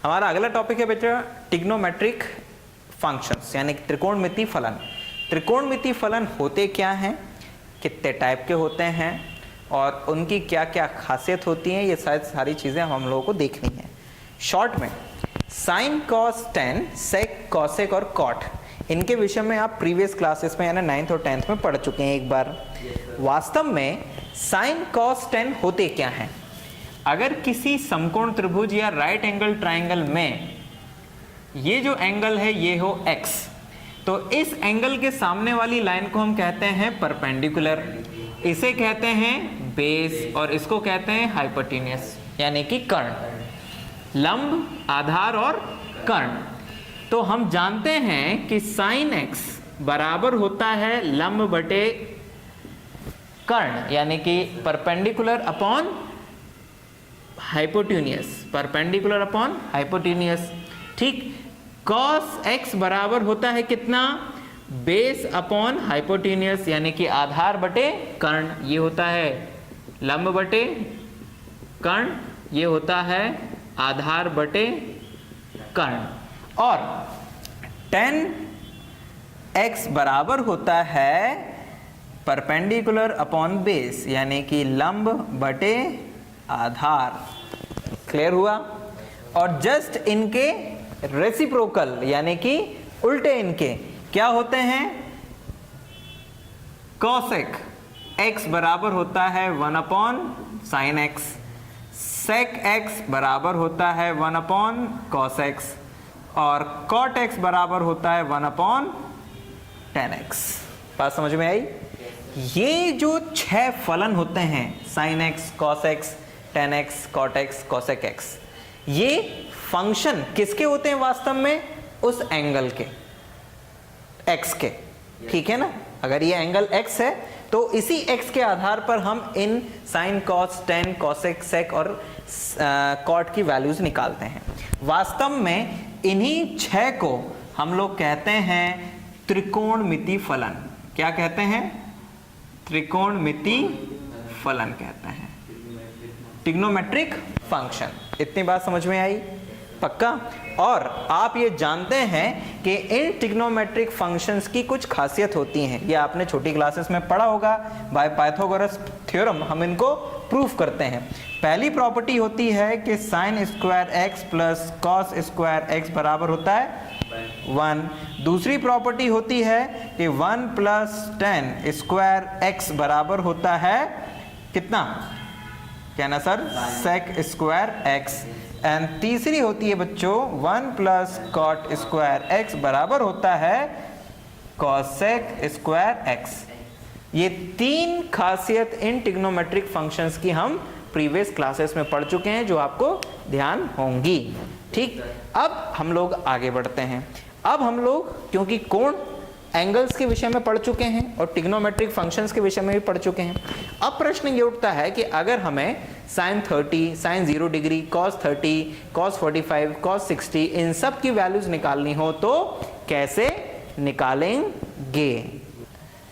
हमारा अगला टॉपिक है बेटा ट्रिग्नोमेट्रिक फंक्शंस यानी कि त्रिकोणमिति फलन। त्रिकोणमिति फलन होते क्या हैं, कितने टाइप के होते हैं और उनकी क्या क्या खासियत होती हैं, ये सारी चीज़ें हम लोगों को देखनी है। शॉर्ट में sine cos tan sec cosec और कॉट, इनके विषय में आप प्रीवियस क्लासेस में यानी 9th और 10th में पढ़ चुके हैं एक बार। वास्तव में साइन कॉस टेन होते क्या हैं? अगर किसी समकोण त्रिभुज या राइट एंगल ट्राइंगल में ये जो एंगल है ये हो x, तो इस एंगल के सामने वाली लाइन को हम कहते हैं परपेंडिकुलर, इसे कहते हैं बेस और इसको कहते हैं हाइपोटेन्यूस यानी कि कर्ण, लंब, आधार और कर्ण। तो हम जानते हैं कि साइन x बराबर होता है लंब बटे कर्ण यानी कि perpendicular upon hypotenuse, perpendicular upon hypotenuse. ठीक, cos x बराबर होता है कितना, बेस अपॉन हाइपोटेन्यूस यानी कि आधार बटे कर्ण, ये होता है लंब बटे कर्ण, ये होता है आधार बटे कर्ण। और tan x बराबर होता है परपेंडिकुलर अपॉन बेस यानी कि लंब बटे आधार। क्लियर हुआ? और जस्ट इनके रेसिप्रोकल यानी कि उल्टे इनके क्या होते हैं, कॉसेक x बराबर होता है 1 अपॉन साइन x, सेक x बराबर होता है 1 अपॉन कॉस x और कॉट x बराबर होता है 1 अपॉन टेन x। बात समझ में आई? ये जो 6 फलन होते हैं sine x, cos x, tan x, cot x, cosec x, ये फंक्शन किसके होते हैं वास्तव में, उस एंगल के x के। ठीक है ना? अगर ये एंगल x है तो इसी x के आधार पर हम इन साइन, कॉस, टेन, कॉसेक, सेक और कॉट की वैल्यूज निकालते हैं। वास्तव में इन्हीं 6 को हम लोग कहते हैं त्रिकोणमिति फलन। क्या कहते हैं? त्रिकोणमिति फलन कहते हैं, ट्रिग्नोमेट्रिक फंक्शन। इतनी बात समझ में आई? पक्का? और आप ये जानते हैं कि इन ट्रिग्नोमेट्रिक फंक्शंस की कुछ खासियत होती हैं, ये आपने छोटी क्लासेस में पढ़ा होगा। बाय पाइथागोरस थ्योरम हम इनको प्रूफ करते हैं। पहली प्रॉपर्टी होती है कि sine square x plus cos square x बराबर होता है 1। दूसरी प्रॉपर्टी होती है कि 1 प्लस टेन स्क्वायर एक्स बराबर होता है कितना, कहना sir, sec square x. And तीसरी होती है बच्चों 1 प्लस कॉट स्क्वायर एक्स बराबर होता है कॉसेक स्क्वायर एक्स। ये 3 खासियत इन ट्रिग्नोमेट्रिक फंक्शंस की हम प्रीवियस क्लासेस में पढ़ चुके हैं, जो आपको ध्यान होंगी। ठीक, अब हम लोग आगे बढ़ते हैं। अब हम लोग क्योंकि कोण, एंगल्स के विषय में पढ़ चुके हैं और ट्रिग्नोमेट्रिक फंक्शंस के विषय में भी पढ़ चुके हैं। अब प्रश्न ये उठता है कि अगर हमें sine 30, sine 0 degree, cos 30, cos 45, cos 60 इन सब की वैल्यूज निकालनी हो तो कैसे निकालेंगे?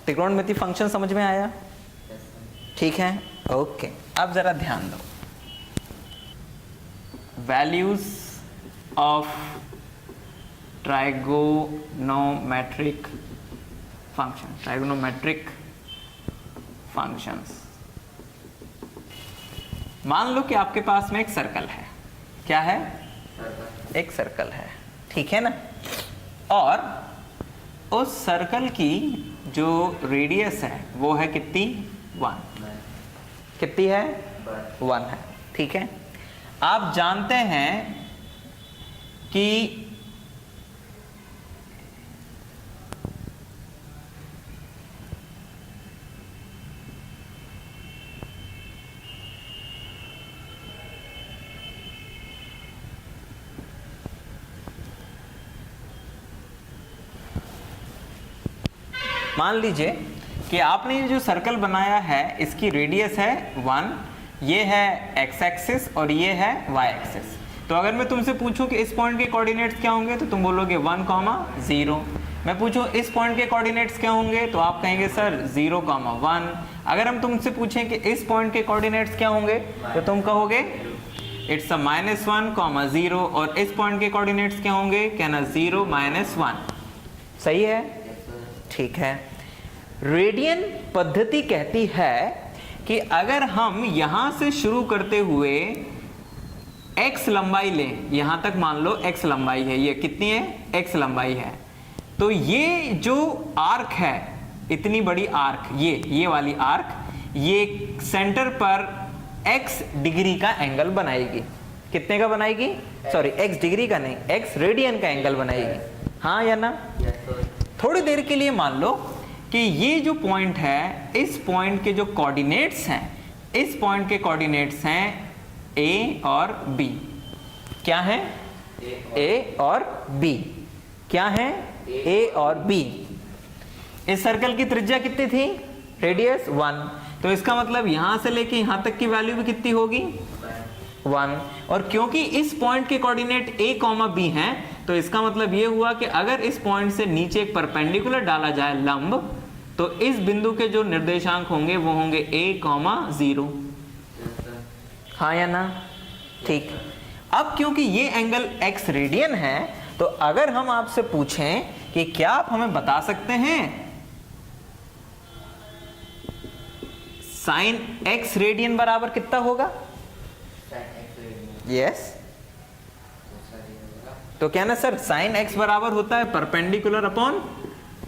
त्रिकोणमिति फंक्शन समझ में आया? ठीक है, ओके। अब जरा ध्यान दो, values of trigonometric function, trigonometric functions. मान लो कि आपके पास में एक सर्कल है। क्या है? एक सर्कल है, ठीक है ना? और उस सर्कल की जो रेडियस है वो है कितनी, 1। कितनी है? 1 है, ठीक है। आप जानते हैं कि मान लीजिए कि आपने ये जो सर्कल बनाया है इसकी रेडियस है 1, ये है x एक्सिस और ये है y एक्सिस। तो अगर मैं तुमसे पूछूं कि इस पॉइंट के कोऑर्डिनेट्स क्या होंगे तो तुम बोलोगे 1, 0। मैं पूछूं इस पॉइंट के कोऑर्डिनेट्स क्या होंगे तो आप कहेंगे सर 0, 1। अगर हम तुमसे पूछें कि इस पॉइंट के कोऑर्डिनेट्स क्या होंगे तो तुम कहोगे इट्स अ -1, 0 और इस पॉइंट के कोऑर्डिनेट्स क्या होंगे, कहना 0, -1। सही है, ठीक है। रेडियन पद्धति कहती है कि अगर हम यहां से शुरू करते हुए x लंबाई लें, यहां तक मान लो x लंबाई है, ये कितनी है, x लंबाई है, तो ये जो आर्क है, इतनी बड़ी आर्क, ये वाली आर्क, ये सेंटर पर x डिग्री का एंगल बनाएगी। कितने का बनाएगी, सॉरी x डिग्री का नहीं, x रेडियन का एंगल बनाएगी, हाँ या ना। थोड़ी देर के लिए मान लो कि ये जो पॉइंट है, इस पॉइंट के जो कोऑर्डिनेट्स हैं, इस पॉइंट के कोऑर्डिनेट्स हैं a और b। क्या है, a और b, क्या है, a और b। इस सर्कल की त्रिज्या कितनी थी, रेडियस 1, तो इसका मतलब यहां से लेके यहां तक की वैल्यू भी कितनी होगी, 1। और क्योंकि इस पॉइंट के कोऑर्डिनेट a, b हैं, तो इसका मतलब ये हुआ कि अगर इस पॉइंट से नीचे एक परपेंडिकुलर डाला जाए लंब, तो इस बिंदु के जो निर्देशांक होंगे वो होंगे a, 0। हाँ या ना, ठीक। अब क्योंकि ये एंगल x रेडियन है, तो अगर हम आपसे पूछें कि क्या आप हमें बता सकते हैं साइन x रेडियन बराबर कितना होगा, यस। तो क्या ना सर, साइन x बराबर होता है परपेंडिकुलर अपॉन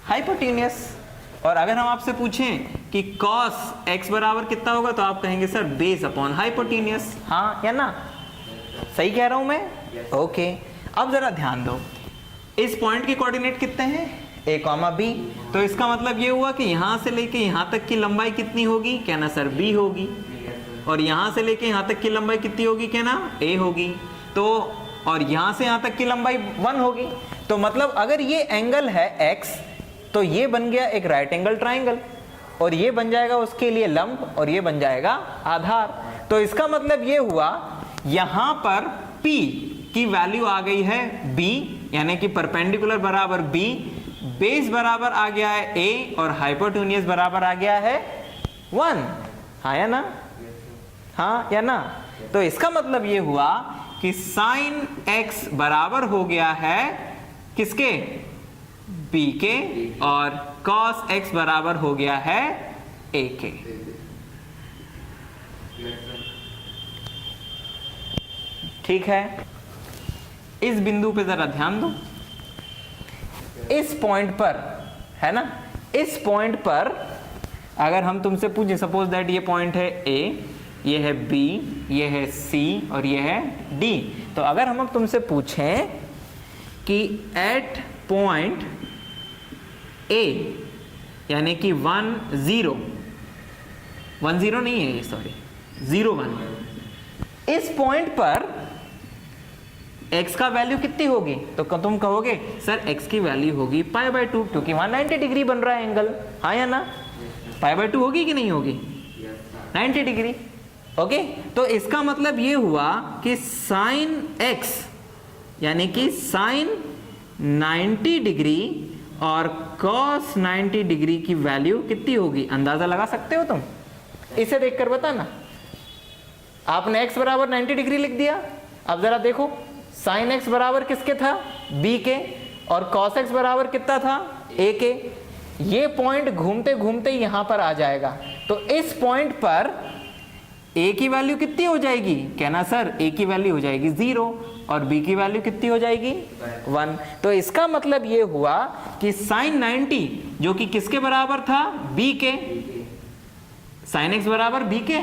हाइपोटेन्यूस। और अगर हम आपसे पूछें कि cos x बराबर कितना होगा, तो आप कहेंगे सर बेस अपॉन हाइपोटेन्यूस, हाँ या ना, सही कह रहा हूं मैं, ओके। अब जरा ध्यान दो, इस पॉइंट के कोऑर्डिनेट कितने हैं, a, b, तो इसका मतलब ये हुआ कि यहां से लेके यहां तक की लंबाई कितनी होगी, कहना सर b होगी, और यहां से लेके यहां तक की लंबाई कितनी होगी, कहना a होगी, तो और यहां से यहां तक की लंबाई 1 होगी। तो मतलब अगर ये एंगल है x, तो ये बन गया एक राइट एंगल ट्राइंगल, और ये बन जाएगा उसके लिए लंब, और ये बन जाएगा आधार। तो इसका मतलब ये हुआ यहां पर P की वैल्यू आ गई है B, यानी कि परपेंडिकुलर बराबर B, बेस बराबर आ गया है A, और हाइपोटेन्यूस बराबर आ गया है 1, हाँ या ना, हाँ या ना। तो इसका मतलब ये हुआ कि साइन x बराबर हो गया है किसके, b के, और cos x बराबर हो गया है a के। ठीक है, इस बिंदु पे जरा ध्यान दो, इस पॉइंट पर है ना, इस पॉइंट पर अगर हम तुमसे पूछें, सपोज दैट ये पॉइंट है a, ये है b, ये है c और ये है d, तो अगर हम अब तुमसे पूछें कि एट पॉइंट a, यानी कि 1, 0 नहीं है ये, सॉरी 0, 1, इस पॉइंट पर x का वैल्यू कितनी होगी, तो तुम कहोगे सर x की वैल्यू होगी π/2, क्योंकि 190 डिग्री बन रहा है एंगल, हाँ या ना, π/2 होगी कि नहीं होगी, 90 डिग्री, ओके। तो इसका मतलब ये हुआ कि साइन x यानी कि साइन 90 डिग्री और cos 90 डिग्री की वैल्यू कितनी होगी, अंदाजा लगा सकते हो तुम, इसे देखकर बताना। आपने x बराबर 90 डिग्री लिख दिया, अब जरा देखो साइन x बराबर किसके था, b के, और cos x बराबर कितना था, a के। ये पॉइंट घूमते घूमते यहां पर आ जाएगा, तो इस पॉइंट पर a की वैल्यू कितनी हो जाएगी, कहना सर a की वैल्यू हो जाएगी 0, और b की वैल्यू कितनी हो जाएगी 1। तो इसका मतलब ये हुआ कि साइन 90 जो कि किसके बराबर था, b के, साइन x बराबर b के,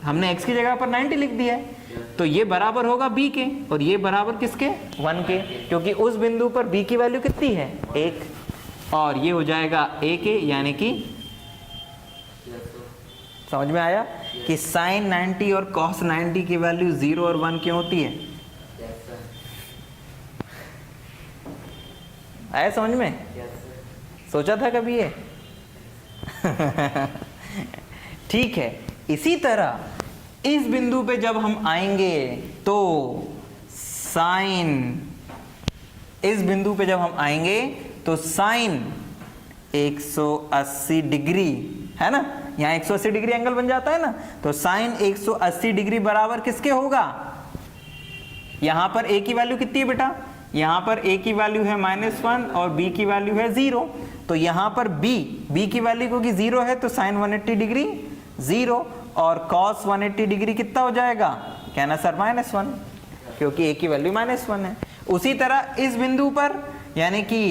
हमने x की जगह पर 90 लिख दिया है, तो ये बराबर होगा b के, और ये बराबर किसके, 1 के, क्योंकि उस बिंदु पर b की वैल्यू कितनी है, 1, और ये हो जाएगा a के, यानी कि समझ में आया कि साइन 90 और cos 90 की वैल्यू 0 और 1 क्यों होती है, आया समझ में, सोचा था कभी ये ठीक है। इसी तरह इस बिंदु पे जब हम आएंगे तो साइन, इस बिंदु पे जब हम आएंगे तो साइन 180 डिग्री है ना, यहाँ 180 डिग्री एंगल बन जाता है ना, तो साइन 180 डिग्री बराबर किसके होगा, यहाँ पर a की वैल्यू कितनी है बेटा, यहाँ पर a की वैल्यू है -1 और b की वैल्यू है 0, तो यहाँ पर b की वैल्यू क्योंकि 0 है तो साइन 180 डिग्री 0 और कॉस 180 डिग्री कितना हो जाएगा, कहना सर -1, क्योंकि a की वैल्यू -1 है। उसी तरह इस बिंदु पर यानी कि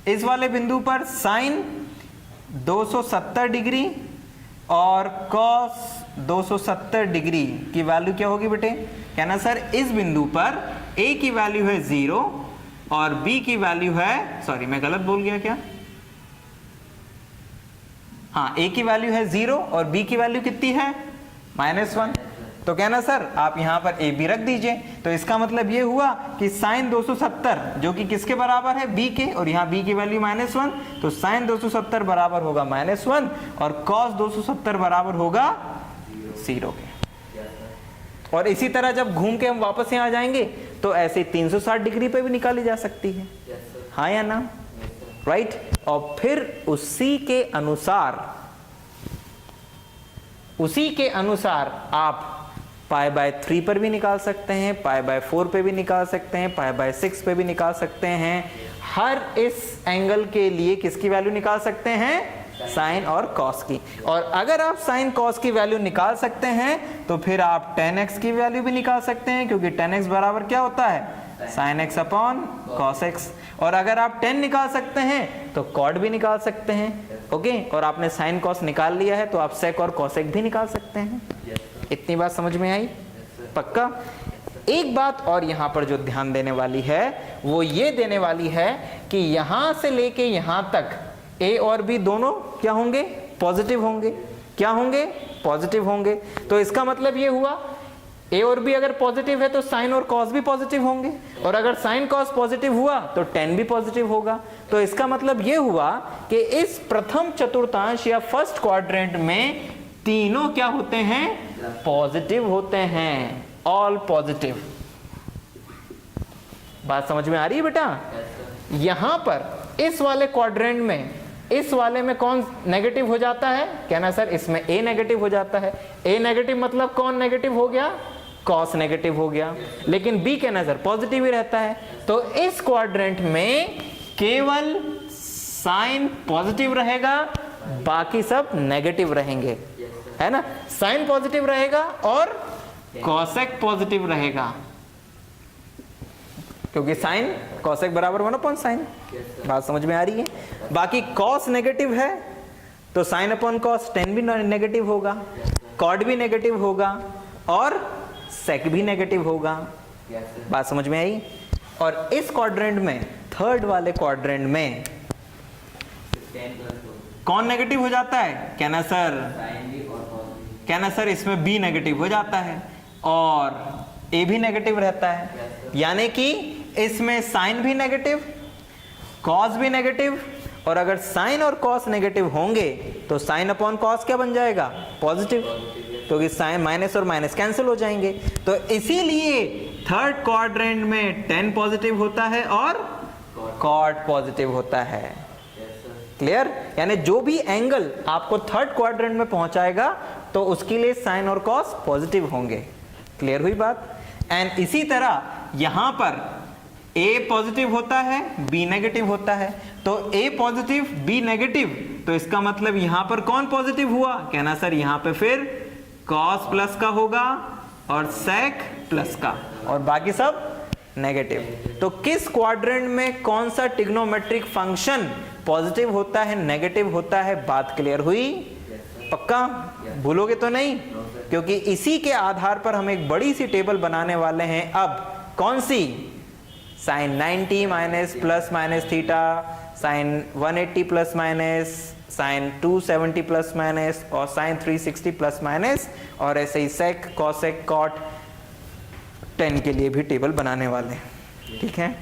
इस वाले बिंदु पर साइन 270 डिग्री और कॉस 270 डिग्री की वैल्यू क्या होगी बेटे, कहना सर इस बिंदु पर a की वैल्यू है 0 और b की वैल्यू है, सॉरी मैं गलत बोल गया क्या, हाँ a की वैल्यू है 0 और b की वैल्यू कितनी है -1, तो कहना सर आप यहां पर a b रख दीजिए। तो इसका मतलब ये हुआ कि साइन 270 जो कि किसके बराबर है, b के, और यहाँ b की वैल्यू -1, तो साइन 270 बराबर होगा -1 और कॉस 270 बराबर होगा 0 के। और इसी तरह जब घूम के हम वापस यहाँ आ जाएंगे तो ऐसे 360 डिग्री पे भी निकाली जा सकती है, हाँ या ना, राइट। और फिर उसी के अनुसार आप π/3 पर भी निकाल सकते हैं, π/4 पे भी निकाल सकते हैं, π/6 पे भी निकाल सकते हैं। हर इस एंगल के लिए किसकी वैल्यू निकाल सकते हैं, साइन और कॉस की। और अगर आप साइन कॉस की वैल्यू निकाल सकते हैं तो फिर आप tan x की वैल्यू भी निकाल सकते हैं, क्योंकि tan x बराबर क्या होता है, sin x upon cos x। और अगर आप tan निकाल सकते हैं तो cot भी निकाल सकते हैं, ओके। और आपने sin cos निकाल लिया है तो आप sec और cosec भी निकाल सकते हैं। इतनी बात समझ में आई, पक्का। एक बात और यहाँ पर जो ध्यान देने वाली है वो ये देने वाली है कि यहाँ से लेके यहाँ तक a और b दोनों क्या होंगे, पॉजिटिव होंगे। क्या होंगे, पॉजिटिव होंगे। तो इसका मतलब ये हुआ a और b अगर पॉजिटिव है तो साइन और कॉस भी पॉजिटिव होंगे, और अगर साइन कॉस पॉजिटिव हुआ तो tan भी पॉजिटिव होगा। तो इसका मतलब ये हुआ कि इस प्रथम चतुर्थांश या फर्स्ट क्वाड्रेंट में तीनों क्या होते हैं, पॉजिटिव होते हैं, ऑल पॉजिटिव। बात समझ में आ रही है बेटा। यहां पर इस वाले क्वाड्रेंट में, इस वाले में कौन नेगेटिव हो जाता है, कहना सर इसमें a नेगेटिव हो जाता है। a नेगेटिव मतलब कौन नेगेटिव हो गया, कॉस नेगेटिव हो गया, लेकिन b कहना सर पॉजिटिव ही रहता है। तो इस क्वाड्रेंट में केवल साइन पॉजिटिव रहेगा, बाकी सब नेगेटिव रहेंगे, है ना। साइन पॉजिटिव रहेगा और कॉसेक पॉजिटिव रहेगा, क्योंकि साइन कॉसेक बराबर 1/sin। बात समझ में आ रही है। बाकी कॉस नेगेटिव है तो साइन अपॉन कॉस tan भी नेगेटिव होगा, कॉट भी नेगेटिव होगा और सेक भी नेगेटिव होगा। बात समझ में आई। और इस क्वाड्रेंट में, थर्ड वाले क्वाड्रेंट में कौन नेगेटिव हो जाता है, कहना सर इसमें b नेगेटिव हो जाता है और a भी नेगेटिव रहता है, यानी कि इसमें साइन भी नेगेटिव, कॉस भी नेगेटिव, और अगर साइन और कॉस नेगेटिव होंगे तो साइन अपॉन कॉस क्या बन जाएगा, पॉजिटिव, क्योंकि साइन माइनस और माइनस कैंसिल हो जाएंगे। तो इसीलिए थर्ड क्वाड्रेंट में tan पॉजिटिव होता है और कॉट पॉजिटिव होता है। क्लियर। यानी जो भी एंगल आपको थर्ड क्वाड्रेंट में पहुंचाएगा तो उसके लिए साइन और कॉस पॉजिटिव होंगे। क्लियर हुई बात। एंड इसी तरह यहां पर a पॉजिटिव होता है, b नेगेटिव होता है। तो a पॉजिटिव, b नेगेटिव, तो इसका मतलब यहां पर कौन पॉजिटिव हुआ, कहना सर यहां पे फिर cos प्लस का होगा और sec प्लस का, और बाकी सब नेगेटिव। तो किस क्वाड्रेंट में कौन सा ट्रिग्नोमेट्रिक फंक्शन पॉजिटिव होता है, नेगेटिव होता है, बात क्लियर हुई, पक्का। भूलोगे तो नहीं, क्योंकि इसी के आधार पर हम एक बड़ी सी टेबल बनाने वाले हैं। अब कौन सी, sine 90 minus plus minus theta, sine 180 plus minus, sine 270 plus minus और साइन 360 प्लस माइनस, और ऐसे ही सेक, कॉसेक, कॉट 10 के लिए भी टेबल बनाने वाले हैं। ठीक है।